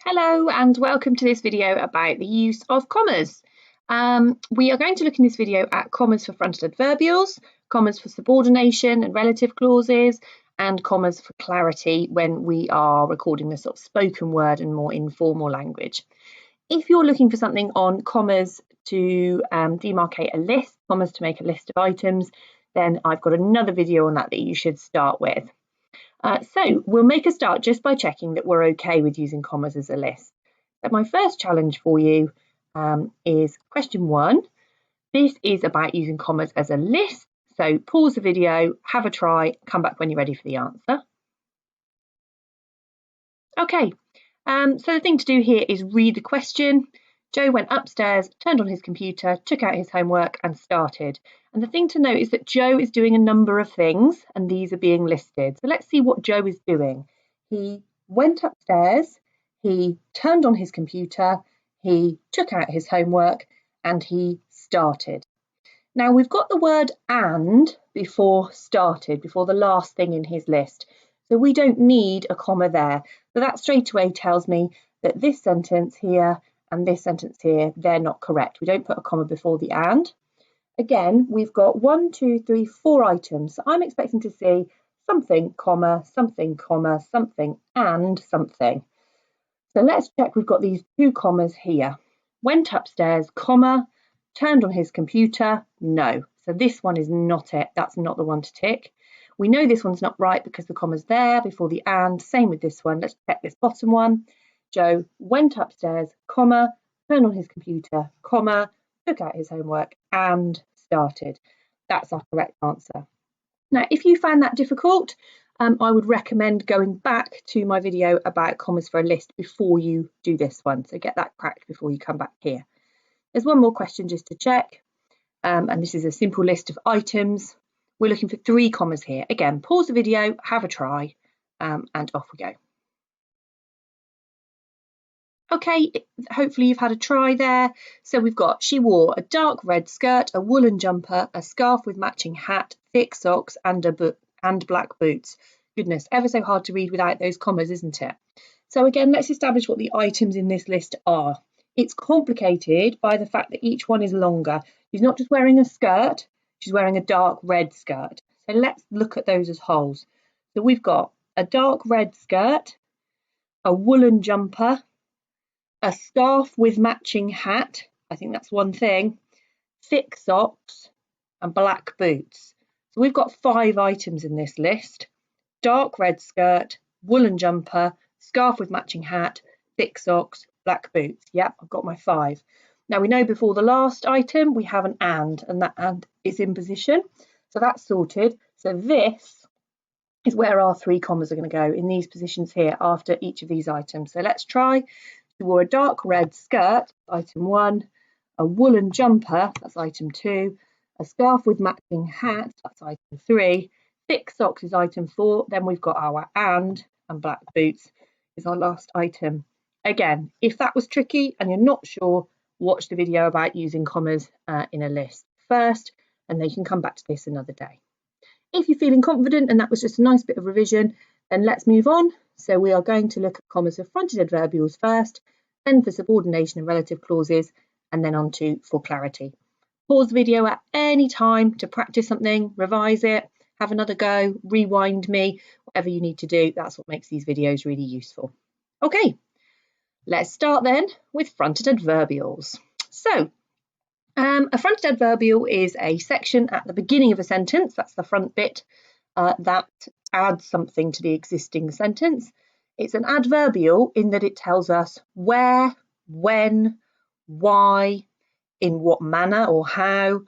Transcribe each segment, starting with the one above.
Hello and welcome to this video about the use of commas. We are going to look in this video at commas for fronted adverbials, commas for subordination and relative clauses, and commas for clarity when we are recording the sort of spoken word and more informal language. If you're looking for something on commas to demarcate a list, commas to make a list of items, then I've got another video on that you should start with. So we'll make a start just by checking that we're okay with using commas as a list. So my first challenge for you is question 1. This is about using commas as a list. So pause the video, have a try, come back when you're ready for the answer. Okay, so the thing to do here is read the question. Joe went upstairs, turned on his computer, took out his homework and started. And the thing to note is that Joe is doing a number of things and these are being listed. So let's see what Joe is doing. He went upstairs, he turned on his computer, he took out his homework and he started. Now we've got the word and before started, before the last thing in his list. So we don't need a comma there. So that straight away tells me that this sentence here and this sentence here, they're not correct. We don't put a comma before the and. Again, we've got 1, 2, 3, 4 items. So I'm expecting to see something, comma, something, comma, something, and something. So let's check we've got these 2 commas here. Went upstairs, comma, turned on his computer, no. So this one is not it. That's not the one to tick. We know this one's not right because the comma's there before the and. Same with this one. Let's check this bottom one. Joe went upstairs, comma, turned on his computer, comma, took out his homework and started. That's our correct answer. Now, if you found that difficult, I would recommend going back to my video about commas for a list before you do this one. So get that cracked before you come back here. There's one more question just to check. And this is a simple list of items. We're looking for 3 commas here. Again, pause the video, have a try, and off we go. Okay, hopefully you've had a try there. So we've got, she wore a dark red skirt, a woolen jumper, a scarf with matching hat, thick socks and black boots. Goodness, ever so hard to read without those commas, isn't it? So again, let's establish what the items in this list are. It's complicated by the fact that each one is longer. She's not just wearing a skirt, she's wearing a dark red skirt. So let's look at those as wholes. So we've got a dark red skirt, a woolen jumper, a scarf with matching hat, I think that's one thing, thick socks and black boots. So we've got 5 items in this list. Dark red skirt, woolen jumper, scarf with matching hat, thick socks, black boots. Yep, I've got my 5. Now we know before the last item we have an and that and is in position. So that's sorted. So this is where our 3 commas are going to go in these positions here after each of these items. So let's try. She wore a dark red skirt, item 1, a woolen jumper, that's item 2, a scarf with matching hat, that's item 3, thick socks is item 4, then we've got our and black boots is our last item. Again, if that was tricky and you're not sure, watch the video about using commas in a list first, and then you can come back to this another day. If you're feeling confident and that was just a nice bit of revision, then let's move on. So we are going to look at commas for fronted adverbials first, then for subordination and relative clauses, and then on to for clarity. Pause the video at any time to practice something, revise it, have another go, rewind me, whatever you need to do. That's what makes these videos really useful. Okay, let's start then with fronted adverbials. So a fronted adverbial is a section at the beginning of a sentence, that's the front bit, that adds something to the existing sentence. It's an adverbial in that it tells us where, when, why, in what manner or how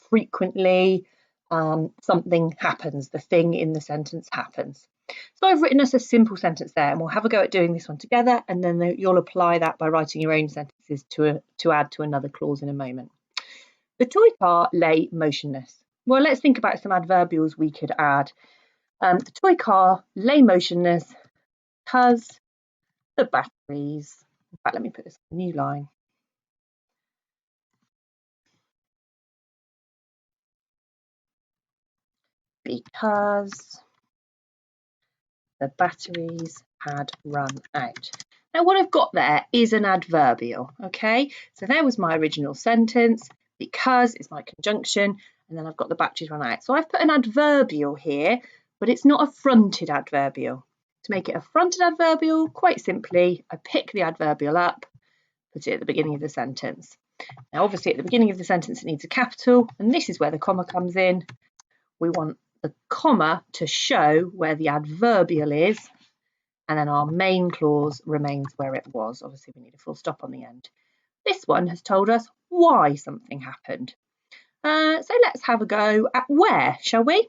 frequently something happens, the thing in the sentence happens. So I've written us a simple sentence there, and we'll have a go at doing this one together, and then you'll apply that by writing your own sentences to add to another clause in a moment. The toy car lay motionless. Well, let's think about some adverbials we could add. The toy car lay motionless because the batteries. In fact, let me put this on a new line. Because the batteries had run out. Now what I've got there is an adverbial, okay? So there was my original sentence, because is my conjunction, and then I've got the batches run out. So I've put an adverbial here, but it's not a fronted adverbial. To make it a fronted adverbial, quite simply, I pick the adverbial up, put it at the beginning of the sentence. Now obviously at the beginning of the sentence it needs a capital, and this is where the comma comes in. We want the comma to show where the adverbial is, and then our main clause remains where it was. Obviously we need a full stop on the end. This one has told us why something happened. So let's have a go at where, shall we?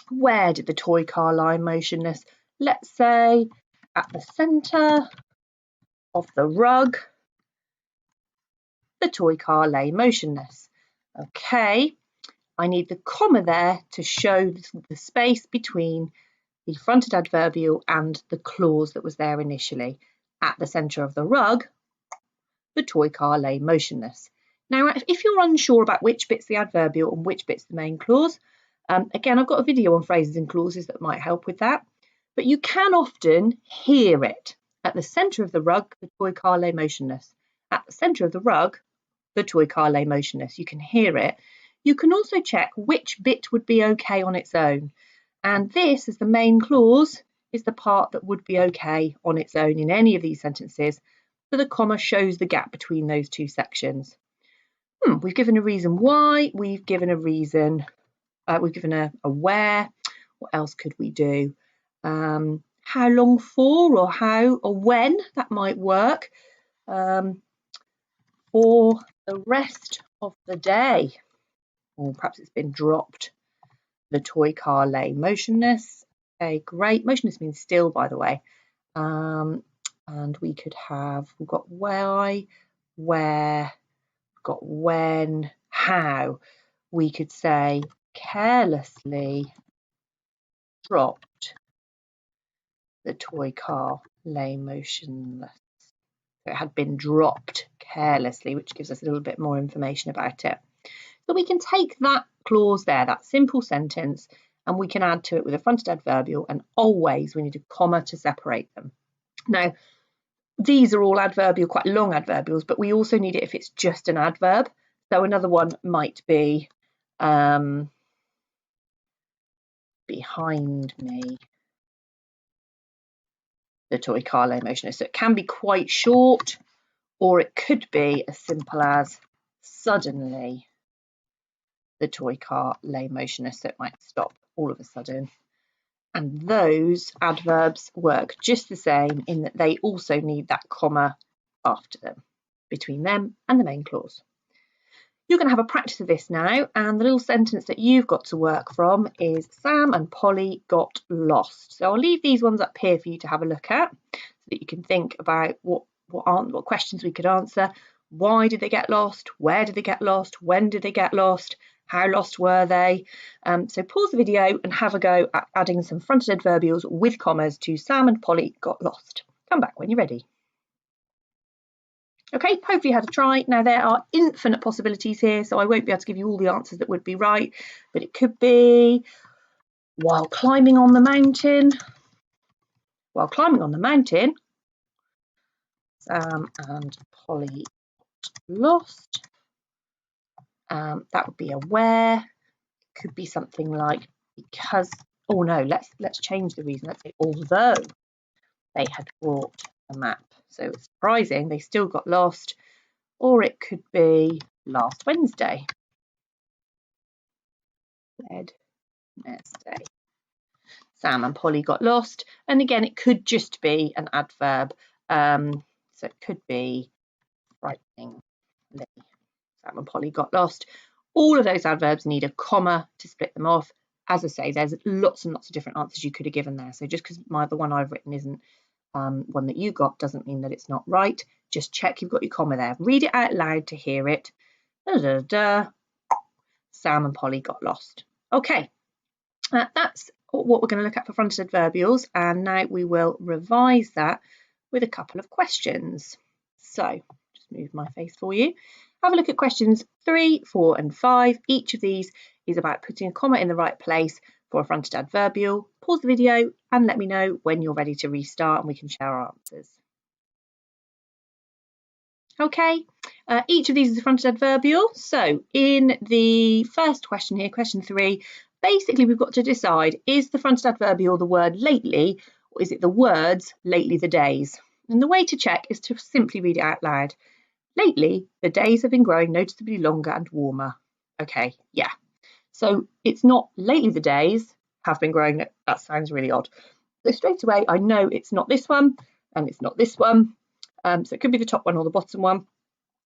Where did the toy car lie motionless? Let's say at the centre of the rug, the toy car lay motionless. Okay, I need the comma there to show the space between the fronted adverbial and the clause that was there initially. At the centre of the rug, the toy car lay motionless. Now, if you're unsure about which bit's the adverbial and which bit's the main clause, again, I've got a video on phrases and clauses that might help with that, but you can often hear it. At the centre of the rug, the toy car lay motionless. At the centre of the rug, the toy car lay motionless. You can hear it. You can also check which bit would be okay on its own. And this, as the main clause, is the part that would be okay on its own in any of these sentences. So the comma shows the gap between those two sections. We've given a reason why, we've given a reason, we've given a where. What else could we do? How long for, or how or when, that might work. For the rest of the day, or perhaps it's been dropped. The toy car lay motionless. Okay, great. Motionless means still, by the way. And we could have, we've got why, where, we've got when, how. We could say carelessly dropped the toy car lay motionless. So it had been dropped carelessly, which gives us a little bit more information about it. So we can take that clause there, that simple sentence, and we can add to it with a fronted adverbial, and always we need a comma to separate them. Now, these are all adverbial, quite long adverbials, but we also need it if it's just an adverb. So another one might be behind me, the toy car lay motionless. So it can be quite short, or it could be as simple as suddenly the toy car lay motionless, so it might stop all of a sudden. And those adverbs work just the same in that they also need that comma after them, between them and the main clause. You're going to have a practice of this now, and the little sentence that you've got to work from is Sam and Polly got lost. So I'll leave these ones up here for you to have a look at, so that you can think about what questions we could answer. Why did they get lost? Where did they get lost? When did they get lost? How lost were they? So pause the video and have a go at adding some fronted adverbials with commas to Sam and Polly got lost. Come back when you're ready. Okay, hopefully you had a try. Now there are infinite possibilities here, so I won't be able to give you all the answers that would be right, but it could be while climbing on the mountain. While climbing on the mountain, Sam and Polly got lost. That would be a where. It could be something like because. Oh no, let's change the reason. Let's say although they had brought a map, so it's surprising they still got lost. Or it could be last Wednesday. Wednesday. Sam and Polly got lost, and again it could just be an adverb. So it could be frighteningly. Sam and Polly got lost. All of those adverbs need a comma to split them off. As I say, there's lots and lots of different answers you could have given there. So just because the one I've written isn't one that you got doesn't mean that it's not right. Just check you've got your comma there. Read it out loud to hear it. Da, da, da. Sam and Polly got lost. Okay, that's what we're going to look at for fronted adverbials, and now we will revise that with a couple of questions. So just move my face for you. Have a look at questions 3, 4 and 5. Each of these is about putting a comma in the right place for a fronted adverbial. Pause the video and let me know when you're ready to restart and we can share our answers. Okay, each of these is a fronted adverbial. So in the first question here, question 3, basically we've got to decide, is the fronted adverbial the word lately, or is it the words lately the days? And the way to check is to simply read it out loud. Lately, the days have been growing noticeably longer and warmer. Okay, yeah. So it's not lately the days have been growing. That sounds really odd. So straight away, I know it's not this one and it's not this one. So it could be the top one or the bottom one.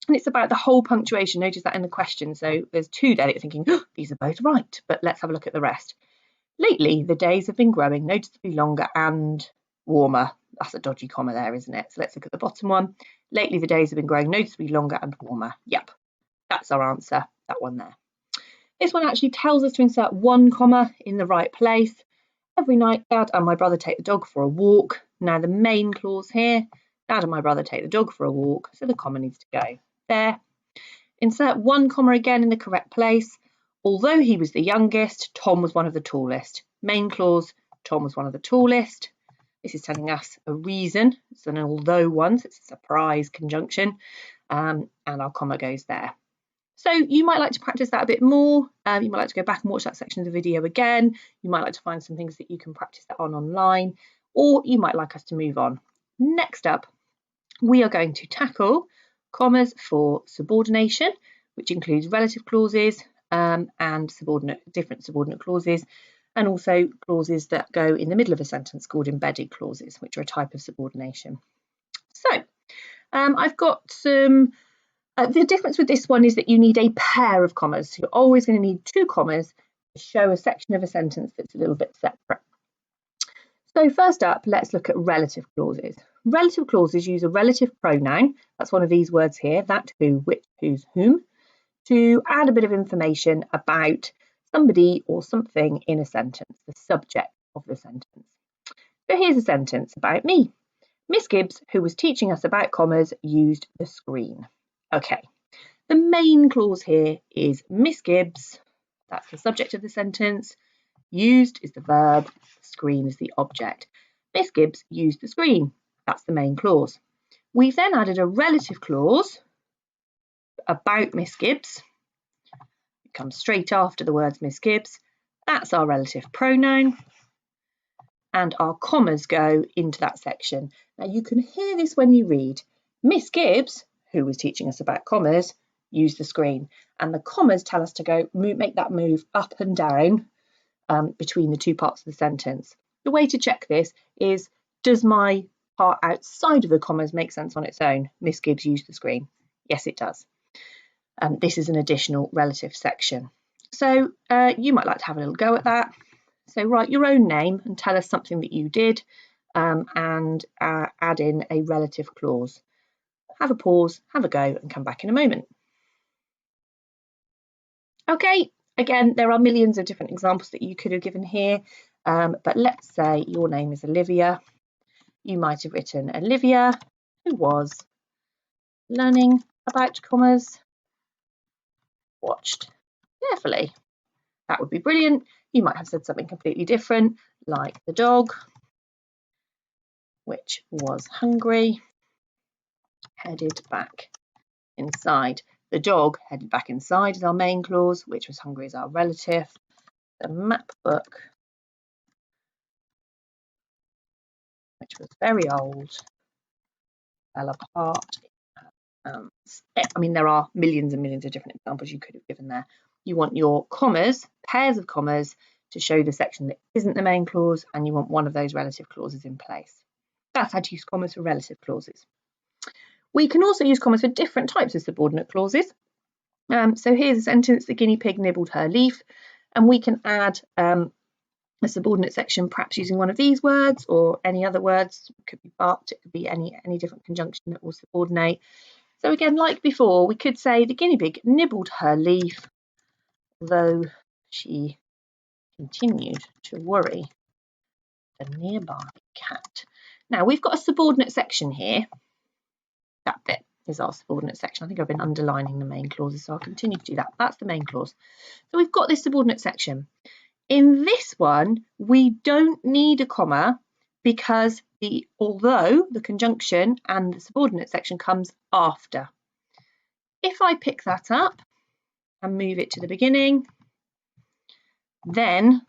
And it's about the whole punctuation. Notice that in the question. So there's 2 there that you're thinking, oh, these are both right. But let's have a look at the rest. Lately, the days have been growing noticeably longer and warmer. That's a dodgy comma there, isn't it? So let's look at the bottom one. Lately, the days have been growing noticeably longer and warmer. Yep, that's our answer, that one there. This one actually tells us to insert 1 comma in the right place. Every night, Dad and my brother take the dog for a walk. Now the main clause here, Dad and my brother take the dog for a walk, so the comma needs to go there. Insert 1 comma again in the correct place. Although he was the youngest, Tom was one of the tallest. Main clause, Tom was one of the tallest. This is telling us a reason. It's an although one, so it's a surprise conjunction. And our comma goes there. So you might like to practice that a bit more. You might like to go back and watch that section of the video again. You might like to find some things that you can practice that on online, or you might like us to move on. Next up, we are going to tackle commas for subordination, which includes relative clauses and different subordinate clauses, and also clauses that go in the middle of a sentence called embedded clauses, which are a type of subordination. So I've got some. The difference with this one is that you need a pair of commas. So you're always going to need 2 commas to show a section of a sentence that's a little bit separate. So first up, let's look at relative clauses. Relative clauses use a relative pronoun, that's one of these words here, that, who, which, whose, whom, to add a bit of information about somebody or something in a sentence, the subject of the sentence. So here's a sentence about me. Miss Gibbs, who was teaching us about commas, used the screen. Okay, the main clause here is Miss Gibbs, that's the subject of the sentence, used is the verb, screen is the object. Miss Gibbs used the screen, that's the main clause. We've then added a relative clause about Miss Gibbs. It comes straight after the words Miss Gibbs, that's our relative pronoun, and our commas go into that section. Now you can hear this when you read. Miss Gibbs, who was teaching us about commas, used the screen, and the commas tell us to make that move up and down between the 2 parts of the sentence. The way to check this is, does my part outside of the commas make sense on its own? Miss Gibbs used the screen. Yes, it does. This is an additional relative section. So you might like to have a little go at that. So write your own name and tell us something that you did and add in a relative clause. Have a pause, have a go, and come back in a moment. Okay, again, there are millions of different examples that you could have given here, but let's say your name is Olivia. You might have written Olivia, who was learning about commas, watched carefully. That would be brilliant. You might have said something completely different, like the dog, which was hungry, headed back inside. The dog headed back inside is our main clause, which was hungry is our relative. The map book, which was very old, fell apart. I mean, there are millions and millions of different examples you could have given there. You want your commas, pairs of commas, to show the section that isn't the main clause, and you want one of those relative clauses in place. That's how to use commas for relative clauses. We can also use commas for different types of subordinate clauses. So here's a sentence, the guinea pig nibbled her leaf, and we can add a subordinate section perhaps using one of these words or any other words. It could be but, it could be any different conjunction that will subordinate. So again, like before, we could say the guinea pig nibbled her leaf, though she continued to worry the nearby cat. Now we've got a subordinate section here. That bit is our subordinate section. I think I've been underlining the main clauses, so I'll continue to do that. That's the main clause. So we've got this subordinate section. In this one, we don't need a comma because although the conjunction and the subordinate section comes after if I pick that up and move it to the beginning, then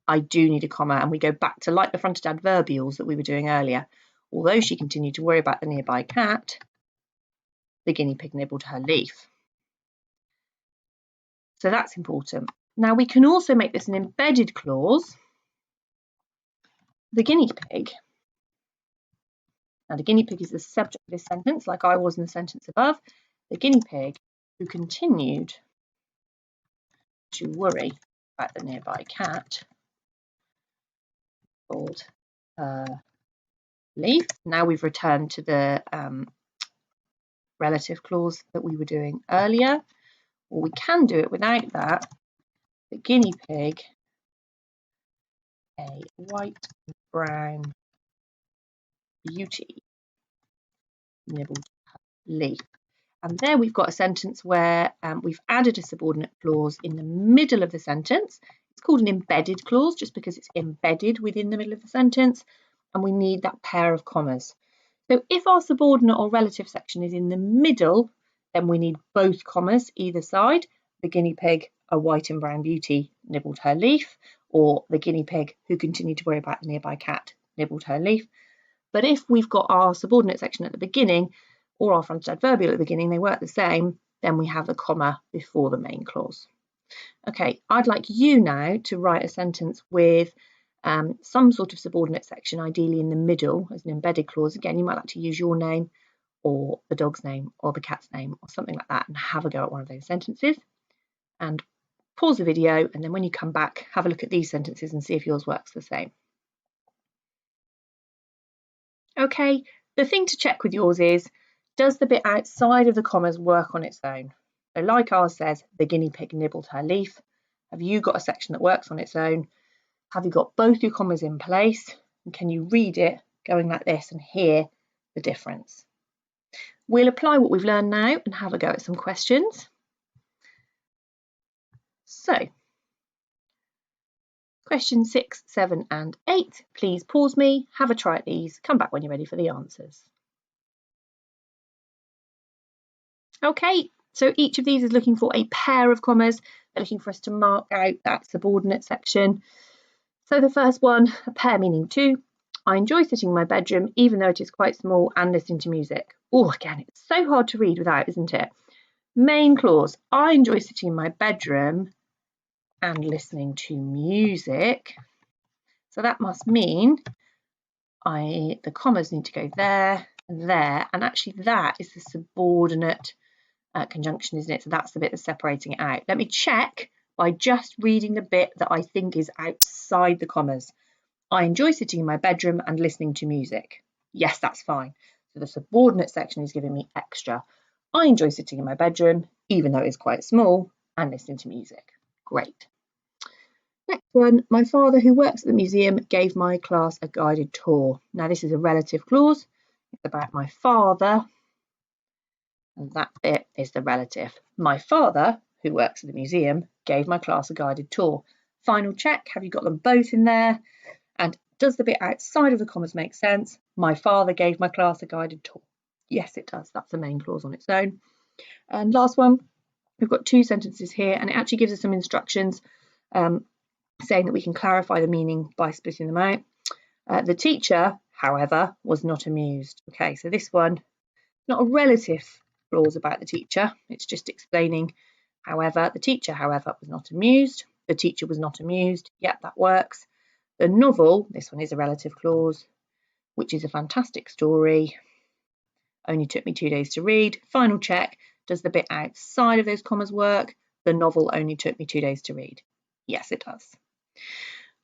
I do need a comma, and we go back to like the fronted adverbials that we were doing earlier. Although she continued to worry about the nearby cat, the guinea pig nibbled her leaf. So that's important. Now we can also make this an embedded clause. The guinea pig. Now the guinea pig is the subject of this sentence, like I was in the sentence above. The guinea pig who continued to worry about the nearby cat called leaf. Now we've returned to the relative clause that we were doing earlier, or we can do it without that. The guinea pig, a white and brown beauty, nibbled her leaf. And there we've got a sentence where we've added a subordinate clause in the middle of the sentence. It's called an embedded clause just because it's embedded within the middle of the sentence, and we need that pair of commas. So if our subordinate or relative section is in the middle, then we need both commas either side. The guinea pig, a white and brown beauty, nibbled her leaf, or the guinea pig who continued to worry about the nearby cat nibbled her leaf. But if we've got our subordinate section at the beginning or our fronted adverbial at the beginning, they work the same, then we have a comma before the main clause. Okay, I'd like you now to write a sentence with some sort of subordinate section, ideally in the middle as an embedded clause. Again, you might like to use your name or the dog's name or the cat's name or something like that, and have a go at one of those sentences. And pause the video, and then when you come back, have a look at these sentences and see if yours works the same. Okay, the thing to check with yours is, does the bit outside of the commas work on its own? So like ours says, the guinea pig nibbled her leaf. Have you got a section that works on its own? Have you got both your commas in place? And can you read it going like this and hear the difference? We'll apply what we've learned now and have a go at some questions. So, questions 6, 7 and 8. Please pause me, have a try at these, come back when you're ready for the answers. Okay, so each of these is looking for a pair of commas. They're looking for us to mark out that subordinate section. So the first one, a pair meaning two. I enjoy sitting in my bedroom, even though it is quite small, and listening to music. Oh, again, it's so hard to read without, isn't it? Main clause, I enjoy sitting in my bedroom and listening to music. So that must mean the commas need to go there and there, and actually that is the subordinate conjunction, isn't it? So that's the bit that's separating it out. Let me check by just reading the bit that I think is outside the commas. I enjoy sitting in my bedroom and listening to music. Yes, that's fine. So the subordinate section is giving me extra. I enjoy sitting in my bedroom, even though it is quite small, and listening to music. Great. Next one, my father, who works at the museum, gave my class a guided tour. Now this is a relative clause. It's about my father, and that bit is the relative. My father, who works at the museum, gave my class a guided tour. Final check, have you got them both in there? And does the bit outside of the commas make sense? My father gave my class a guided tour. Yes, it does. That's the main clause on its own. And last one, we've got two sentences here, and it actually gives us some instructions saying that we can clarify the meaning by splitting them out. The teacher, however, was not amused. Okay, so this one, not a relative clause about the teacher. It's just explaining, however, the teacher, however, was not amused. The teacher was not amused. Yep, that works. The novel, this one is a relative clause, which is a fantastic story. Only took me 2 days to read. Final check, does the bit outside of those commas work? The novel only took me 2 days to read. Yes, it does.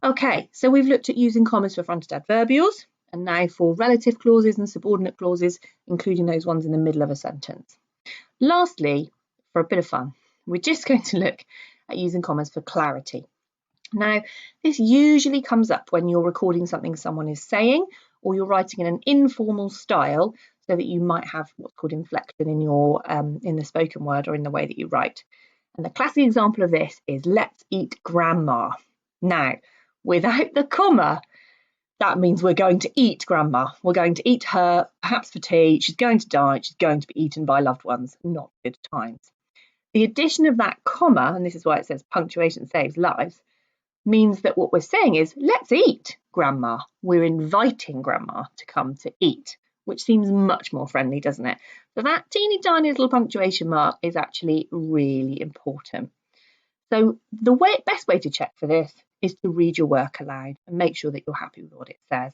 Okay, so we've looked at using commas for fronted adverbials, and now for relative clauses and subordinate clauses, including those ones in the middle of a sentence. Lastly, for a bit of fun, we're just going to look at using commas for clarity. Now, this usually comes up when you're recording something someone is saying, or you're writing in an informal style, so that you might have what's called inflection in your in the spoken word or in the way that you write. And the classic example of this is let's eat grandma. Now, without the comma, that means we're going to eat Grandma. We're going to eat her, perhaps for tea. She's going to die. She's going to be eaten by loved ones. Not good times. The addition of that comma, and this is why it says punctuation saves lives, means that what we're saying is, let's eat Grandma. We're inviting Grandma to come to eat, which seems much more friendly, doesn't it? So that teeny tiny little punctuation mark is actually really important. So the best way to check for this is to read your work aloud and make sure that you're happy with what it says.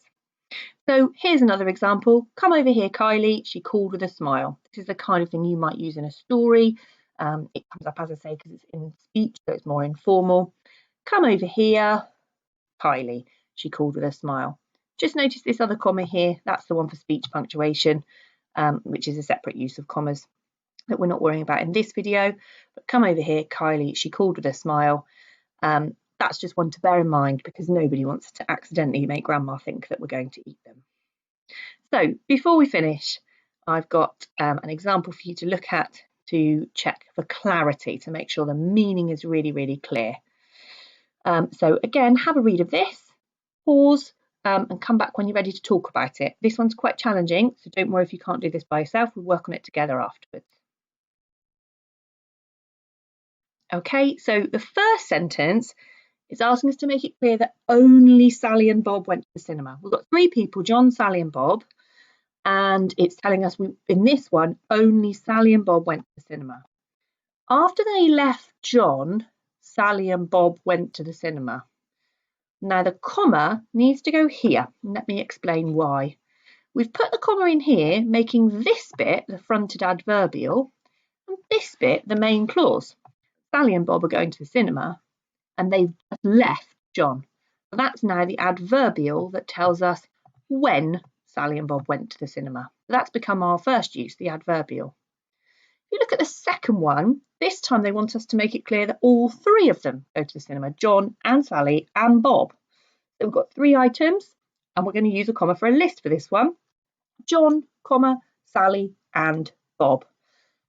So here's another example. Come over here, Kylie. She called with a smile. This is the kind of thing you might use in a story. It comes up, as I say, because it's in speech, so it's more informal. Come over here, Kylie. She called with a smile. Just notice this other comma here. That's the one for speech punctuation, which is a separate use of commas that we're not worrying about in this video. But come over here, Kylie. She called with a smile. That's just one to bear in mind because nobody wants to accidentally make Grandma think that we're going to eat them. So before we finish, I've got an example for you to look at to check for clarity, to make sure the meaning is really, really clear. So again, have a read of this, pause, and come back when you're ready to talk about it. This one's quite challenging, so don't worry if you can't do this by yourself. We'll work on it together afterwards. Okay, so the first sentence is asking us to make it clear that only Sally and Bob went to the cinema. We've got three people, John, Sally and Bob, and it's telling us in this one, only Sally and Bob went to the cinema. After they left John, Sally and Bob went to the cinema. Now the comma needs to go here. Let me explain why. We've put the comma in here, making this bit the fronted adverbial, and this bit the main clause. Sally and Bob are going to the cinema, and they've just left John. So that's now the adverbial that tells us when Sally and Bob went to the cinema. So that's become our first use, the adverbial. If you look at the second one, this time they want us to make it clear that all three of them go to the cinema, John and Sally and Bob. So we've got three items, and we're going to use a comma for a list for this one. John, comma, Sally and Bob.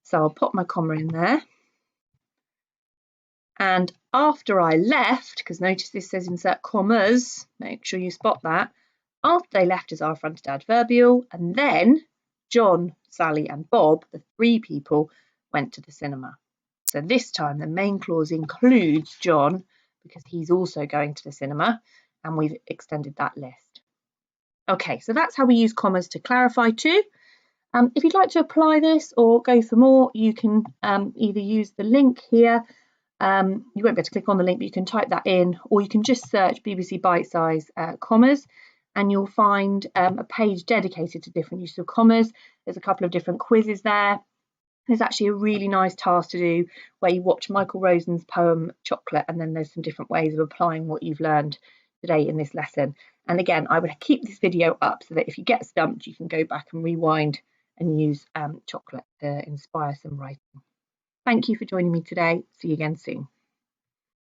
So I'll pop my comma in there. And after I left, because notice this says insert commas, make sure you spot that. After they left is our fronted adverbial, and then John, Sally and Bob, the three people, went to the cinema. So this time the main clause includes John because he's also going to the cinema, and we've extended that list. Okay, so that's how we use commas to clarify too. If you'd like to apply this or go for more, you can either use the link here. You won't be able to click on the link, but you can type that in, or you can just search BBC Bite Size commas, and you'll find a page dedicated to different use of commas. There's a couple of different quizzes there. There's actually a really nice task to do where you watch Michael Rosen's poem Chocolate, and then there's some different ways of applying what you've learned today in this lesson. And again, I would keep this video up so that if you get stumped, you can go back and rewind and use Chocolate to inspire some writing. Thank you for joining me today. See you again soon.